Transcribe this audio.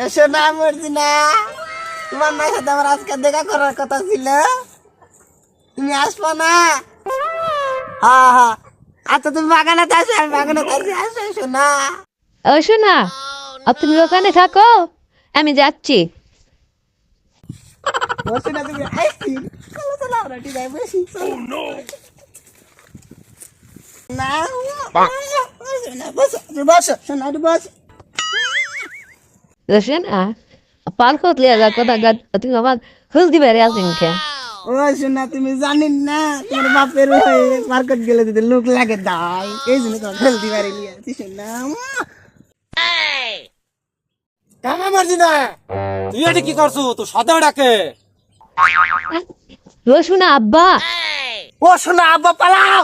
এসো না মর্জিনা, তোমার মায়ের সাথে আমার আজকে দেখা করার কথা ছিল, তুমি আসবো না? হ্যাঁ হ্যাঁ, আচ্ছা তুমি বাগানে আসো, আমি বাগানে আসি, আসো এসো না। ও শোনা, তুমি ওখানে থাকো, আমি যাচ্ছি। মর্জিনা তুমি আইসক্রিম, চলো চলো আমরা ঠিক আছে বসি, চলো। না বসো না, বসো বসো শোনা, বসো। শোনা, পার্কত লিয়া যা কথা গাদ, তুমি আমার হলদি বেড়ে আসেন কে? ও শোনা, তুমি জানেন না তোমার বাপের হয়ে মার্কেট গেলে যদি লোক লাগে দাই, এই জন্য তোমার হেলদি বাড়ি নিয়ে আসি শোনা। কামা মর্জিনা, তুই এটা কি করছো? তো সদা ডাকে। ও শোনা আব্বা, ও শোনা, আব্বা পালাও।